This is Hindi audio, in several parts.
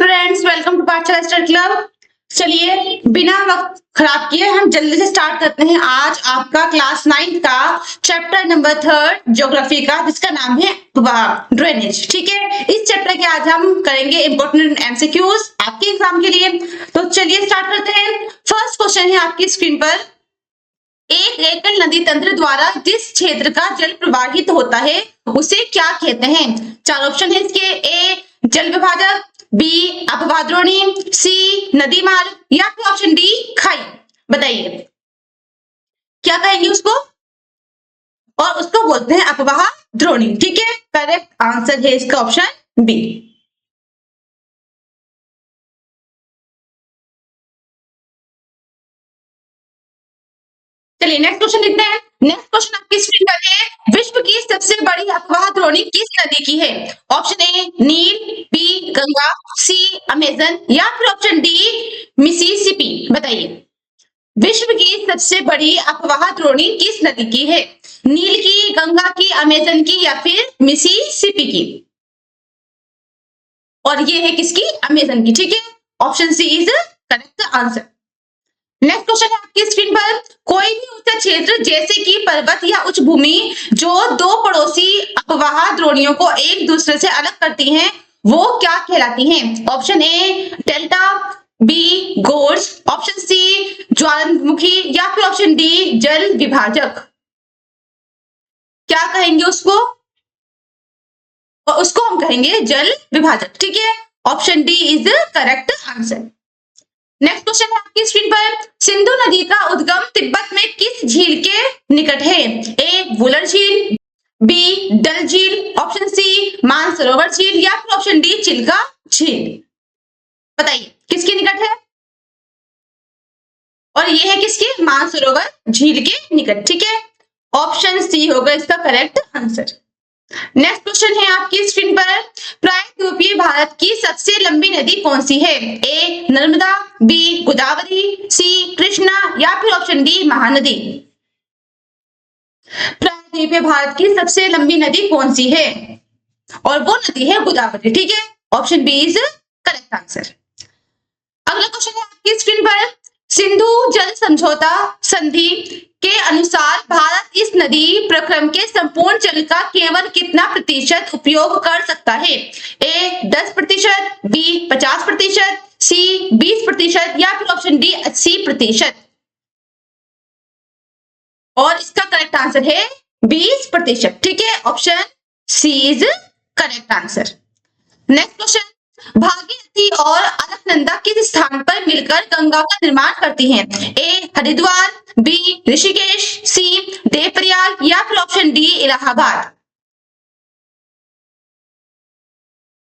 फ्रेंड्स, वेलकम टू पाठशाला स्टडी क्लब। चलिए बिना वक्त खराब किए हम जल्दी से स्टार्ट करते हैं। आज आपका क्लास 9 का चैप्टर नंबर 3 ज्योग्राफी का, जिसका नाम है ड्रेनेज। ठीक है, इस चैप्टर के आज हम करेंगे इंपॉर्टेंट एमसीक्यूज आपके एग्जाम के लिए। तो चलिए स्टार्ट करते हैं। फर्स्ट क्वेश्चन है आपकी स्क्रीन पर, एक एकल नदी तंत्र द्वारा जिस क्षेत्र का जल प्रवाहित होता है उसे क्या कहते हैं? चार ऑप्शन है इसके। ए जल विभाजक, बी अपवाद्रोणी, सी नदी मार्ग, या फिर ऑप्शन डी खाई। बताइए क्या कहेंगे उसको? और उसको बोलते हैं अपवाह द्रोणी। ठीक है, करेक्ट आंसर है इसका ऑप्शन बी। चलिए नेक्स्ट क्वेश्चन लिखते हैं। नेक्स्ट क्वेश्चन आपकी स्क्रीन पर है, विश्व की सबसे बड़ी अपवाह द्रोणी किस नदी की है? Option A Nile, B Ganga, C Amazon, या फिर ऑप्शन डी मिसिसिपी। बताइए विश्व की सबसे बड़ी अपवाह द्रोणी किस नदी की है? नील की, गंगा की, अमेजन की, या फिर मिसिसिपी की? और ये है किसकी? अमेजन की। ठीक है, option C is correct answer. Next question है आपकी स्क्रीन पर, कोई भी ऊंचा क्षेत्र जैसे कि पर्वत या उच्च भूमि जो दो पड़ोसी अपवाह द्रोणियों को एक दूसरे से अलग करती हैं, वो क्या कहलाती हैं? Option A delta, B gorge, option C ज्वालामुखी, या फिर ऑप्शन डी जल विभाजक। क्या कहेंगे उसको? और उसको हम कहेंगे जल विभाजक। ठीक है, option D is correct answer. Next question है आपकी स्क्रीन पर, सिंधु नदी का उद्गम तिब्बत में किस झील के निकट है? ए वुलर झील, बी डल झील, ऑप्शन सी मानसरोवर झील, या फिर ऑप्शन डी चिल्का झील। बताइए किसके निकट है? और ये है किसके? मानसरोवर झील के निकट। ठीक है, ऑप्शन सी होगा इसका करेक्ट आंसर। नेक्स्ट क्वेश्चन है आपकी स्क्रीन पर, प्रायद्वीपीय भारत की सबसे लंबी नदी कौन सी है? ए नर्मदा, बी गोदावरी, सी कृष्णा, या फिर ऑप्शन डी महानदी। प्रायद्वीपीय भारत की सबसे लंबी नदी कौन सी है? और वो नदी है गोदावरी। ठीक है, option B is correct answer. अगला क्वेश्चन है आपकी स्क्रीन पर, सिंधु जल समझौता संधि के अनुसार भारत इस नदी प्रक्रम के संपूर्ण जल का केवल कितना प्रतिशत उपयोग कर सकता है? ए 10%, बी 50%, सी 20%, या फिर ऑप्शन डी 80%। और इसका करेक्ट आंसर है 20%। ठीक है, option C is correct answer. Next question, Bhagirathi और अलकनंदा किस स्थान पर मिलकर गंगा का निर्माण करती हैं? ए हरिद्वार, बी ऋषिकेश, सी देवप्रयाग, या फिर ऑप्शन डी इलाहाबाद।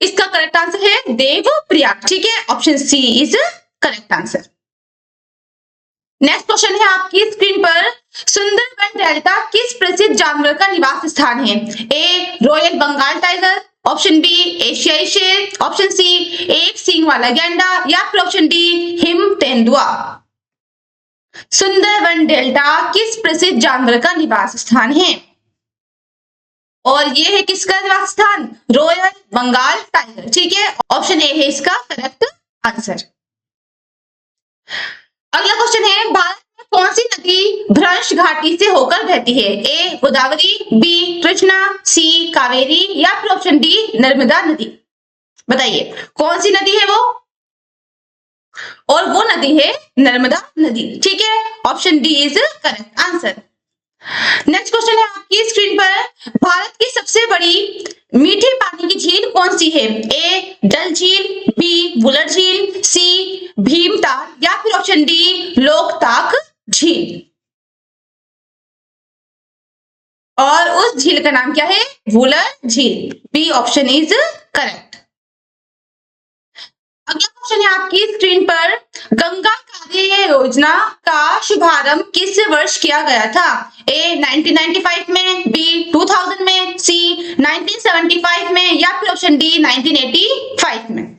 इसका करेक्ट आंसर है देवप्रयाग। ठीक है, option C is correct answer. Next question है आपकी स्क्रीन पर, सुंदरबन डेल्टा किस प्रसिद्ध जानवर का निवास स्थान है? A royal Bengal tiger, option B एशियाई शेर, ऑप्शन सी एक सींग वाला गैंडा, या फिर ऑप्शन डी हिम तेंदुआ। सुंदरबन डेल्टा किस प्रसिद्ध जानवर का निवास स्थान है? और ये है किसका निवास स्थान? Royal Bengal tiger. ठीक है, ऑप्शन ए है इसका करेक्ट आंसर। अगला क्वेश्चन है, भारत में कौन सी नदी भ्रंश घाटी से होकर बहती है? ए गोदावरी, बी कृष्णा, सी कावेरी, या फिर ऑप्शन डी नर्मदा नदी। बताइए कौन सी नदी है वो? और वो नदी है नर्मदा नदी। ठीक है, option D is correct answer. Next question है आपकी स्क्रीन पर, भारत की सबसे बड़ी मीठे पानी की झील कौन सी है? ए डल झील, बी वुलर झील, सी भीमताल, या फिर ऑप्शन डी लोकताक झील। और उस झील का नाम क्या है? वुलर झील। B option is correct. अगला क्वेश्चन है आपकी स्क्रीन पर, गंगा कार्य योजना का शुभारंभ किस वर्ष किया गया था? ए 1995 में, बी 2000 में, सी 1975 में, या फिर ऑप्शन डी 1985 में।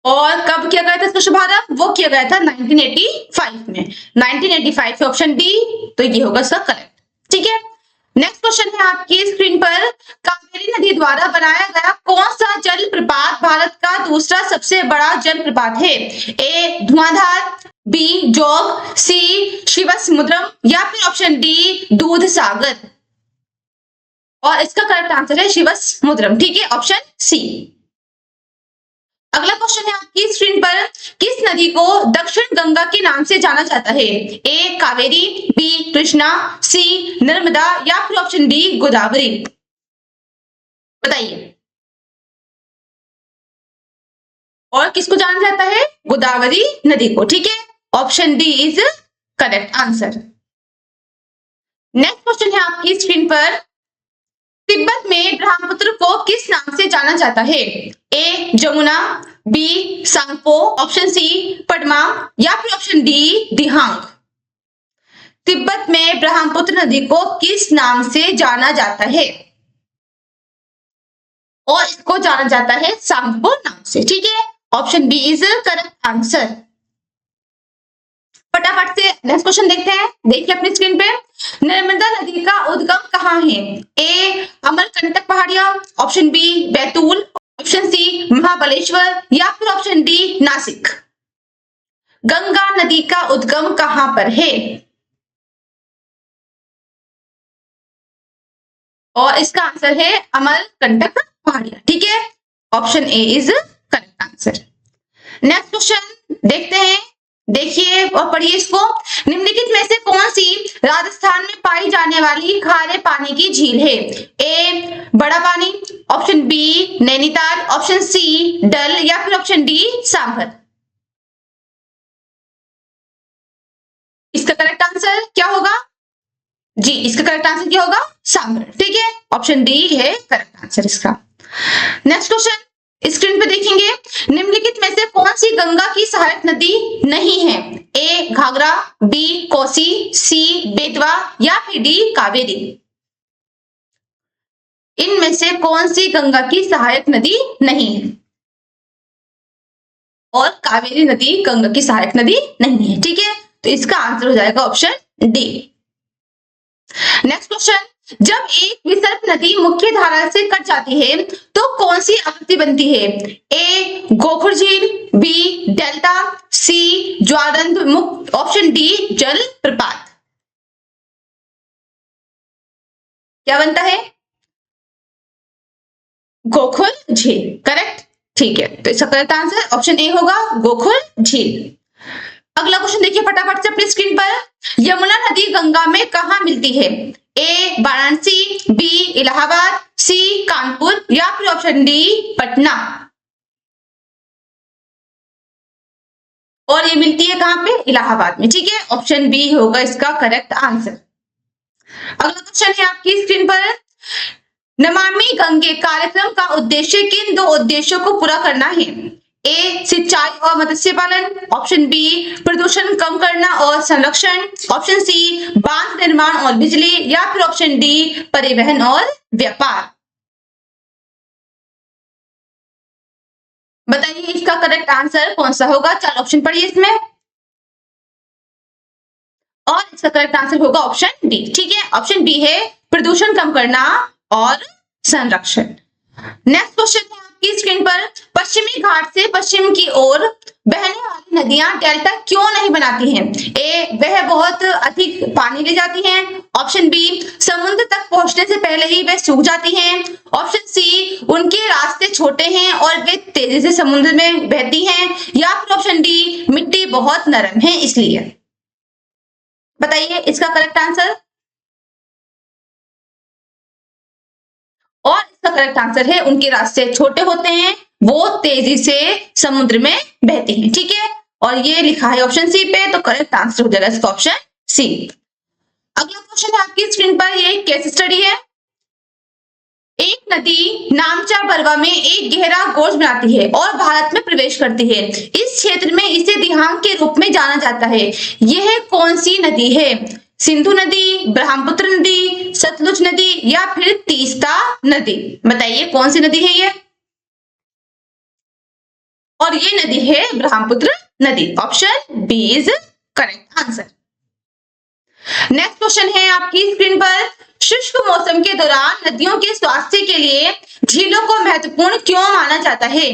और कब किया गया था इसका शुभारंभ? वो किया गया था 1985 में। 1985 ऑप्शन डी, तो ये होगा इसका करेक्ट। ठीक है, नेक्स्ट क्वेश्चन है आपकी स्क्रीन पर, कावेरी नदी के द्वारा बनाया गया कौन सा जलप्रपात भारत का दूसरा सबसे बड़ा जलप्रपात है? ए धुआंधार, बी जोग, सी शिवसमुद्रम या फिर ऑप्शन डी दूध सागर। और इसका करेक्ट आंसर है शिवसमुद्रम। ठीक है, ऑप्शन सी। अगला क्वेश्चन है आपकी स्क्रीन पर, किस नदी को दक्षिण गंगा के नाम से जाना जाता है? ए कावेरी, बी कृष्णा, सी नर्मदा या फिर ऑप्शन डी गोदावरी। बताइए। और किसको जाना जाता है? गोदावरी नदी को। ठीक है, option D is correct answer. Next question है आपकी स्क्रीन पर, तिब्बत में ब्रह्मपुत्र को किस नाम से जाना जाता है? A Jamuna, B Tsangpo, option C Padma या फिर ऑप्शन डी दिहांग। तिब्बत में ब्रह्मपुत्र नदी को किस नाम से जाना जाता है? और इसको जाना जाता है सांगपो नाम से। ठीक है, option B is correct answer. फटाफट से नेक्स्ट क्वेश्चन देखते हैं। देखिए अपनी स्क्रीन पे, नर्मदा नदी का उद्गम कहाँ है? ए अमरकंटक पहाड़ियां, option B Betul, option C Mahabaleshwar या फिर ऑप्शन डी नासिक। गंगा नदी का उद्गम कहां पर है? और इसका आंसर है अमरकंटक पहाड़ियां। ठीक है, option A is correct answer. Next question देखते हैं। देखिए और पढ़िए इसको, निम्नलिखित में से कौन सी राजस्थान में पाई जाने वाली खारे पानी की झील है? A Bara Pani, option B Nainital, option C Dal या फिर ऑप्शन डी सांभर। इसका करेक्ट आंसर क्या होगा? जी, इसका करेक्ट आंसर क्या होगा? सांभर। ठीक है, ऑप्शन डी है करेक्ट आंसर इसका। नेक्स्ट क्वेश्चन स्क्रीन पे देखेंगे, निम्नलिखित में से कौन सी गंगा की सहायक नदी नहीं है? ए घाघरा, बी कोसी, सी बेतवा या फिर डी कावेरी। इनमें से कौन सी गंगा की सहायक नदी नहीं है? और कावेरी नदी गंगा की सहायक नदी नहीं है। ठीक है, तो इसका आंसर हो जाएगा ऑप्शन डी। नेक्स्ट क्वेश्चन, जब एक विसर्प नदी मुख्य धारा से कट जाती है तो कौन सी आकृति बनती है? ए गोखुर झील, बी डेल्टा, सी ज्वारंध मुक्त, ऑप्शन डी जल प्रपात। क्या बनता है? गोखुर झील। करेक्ट। ठीक है, तो इसका करेक्ट आंसर ऑप्शन ए होगा गोखुर झील। अगला क्वेश्चन देखिए फटाफट से अपनी स्क्रीन पर, यमुना नदी गंगा में कहां मिलती है? ए वाराणसी, बी इलाहाबाद, सी कानपुर या फिर ऑप्शन डी पटना। और ये मिलती है कहां पे? इलाहाबाद में। ठीक है, ऑप्शन बी होगा इसका करेक्ट आंसर। अगला क्वेश्चन है आपकी स्क्रीन पर, नमामि गंगे कार्यक्रम का उद्देश्य किन दो उद्देश्यों को पूरा करना है? ए सिंचाई और मत्स्य पालन, ऑप्शन बी प्रदूषण कम करना और संरक्षण, ऑप्शन सी बांध निर्माण और बिजली या फिर ऑप्शन डी परिवहन और व्यापार। बताइए इसका करेक्ट आंसर कौन सा होगा? 4 ऑप्शन पढ़िए इसमें। और इसका करेक्ट आंसर होगा ऑप्शन डी। ठीक है, ऑप्शन बी है प्रदूषण कम करना और संरक्षण। नेक्स्ट क्वेश्चन है आपकी स्क्रीन पर, पश्चिमी घाट से पश्चिम की ओर बहने वाली नदियां डेल्टा क्यों नहीं बनाती हैं? ए वह बहुत अधिक पानी ले जाती हैं, ऑप्शन बी समुद्र तक पहुंचने से पहले ही वह सूख जाती हैं, ऑप्शन सी उनके रास्ते छोटे हैं और वे तेजी से समुद्र में बहती हैं या फिर ऑप्शन डी मिट्टी बहुत नरम है इसलिए। बताइए इसका करेक्ट आंसर। और इसका करेक्ट आंसर है उनके रास्ते छोटे होते हैं, वो तेजी से समुद्र में बहती हैं। ठीक है, और ये लिखा है ऑप्शन सी पे, तो करेक्ट आंसर हो जाएगा इसका ऑप्शन सी। अगला क्वेश्चन है आपकी स्क्रीन पर, ये केस स्टडी है। एक नदी नामचा बरवा में एक गहरा गोर्ज बनाती है और भारत में प्रवेश करती है। इस क्षेत्र में इसे दिहांग के रूप में जाना जाता है। यह कौन सी नदी है? सिंधु नदी, ब्रह्मपुत्र नदी, सतलुज नदी या फिर तीस्ता नदी। बताइए कौन सी नदी है ये? और ये नदी है ब्रह्मपुत्र नदी। Option B is correct answer. Next question है आपकी स्क्रीन पर, शुष्क मौसम के दौरान नदियों के स्वास्थ्य के लिए झीलों को महत्वपूर्ण क्यों माना जाता है?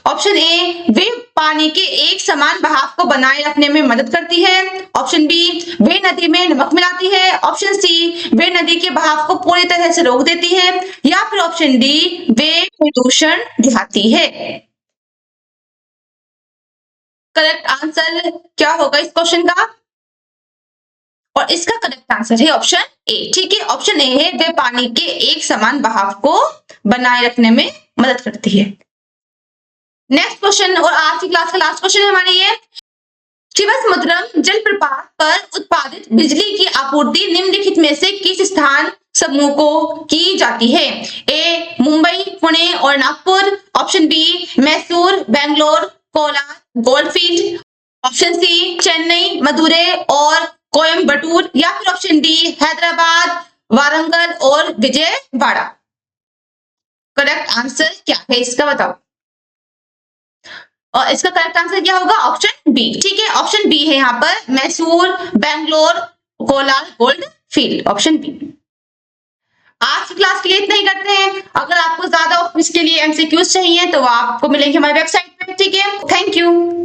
ऑप्शन ए, वे पानी के एक समान बहाव को बनाए रखने में मदद करती है। ऑप्शन बी, वे नदी में नमक मिलाती है। ऑप्शन सी, वे नदी के बहाव को पूरी तरह से रोक देती है। या फिर ऑप्शन डी, वे प्रदूषण बढ़ाती है। करेक्ट आंसर क्या होगा इस क्वेश्चन का? और इसका करेक्ट आंसर है ऑप्शन ए। ठीक है, ऑप्शन ए है, वे पानी के एक समान बहाव को बनाए रखने में मदद करती है। नेक्स्ट क्वेश्चन और आज की क्लास का लास्ट क्वेश्चन है हमारे ये, शिवसमुद्रम जलप्रपात पर उत्पादित बिजली की आपूर्ति निम्नलिखित में से किस स्थान समूह को की जाती है? ए, मुंबई, पुणे और Nagpur. Option B, Mysore, Bangalore, Kolar, goldfield. Option C, Chennai, Madurai और कोयम्बटूर। या फिर ऑप्शन डी, हैदराबाद, वारंगल और विजयवाड़ा। करेक्ट आंसर क्या है इसका बताओ? और इसका करेक्ट आंसर क्या होगा? Option B. ठीक है, ऑप्शन बी है यहाँ पर, Mysore, Bangalore, Kolar, goldfield. Option B. आज की क्लास के लिए इतना ही करते हैं। अगर आपको ज्यादा इसके लिए एमसीक्यूज चाहिए तो वो आपको मिलेंगे हमारी वेबसाइट पे। ठीक है, थैंक यू।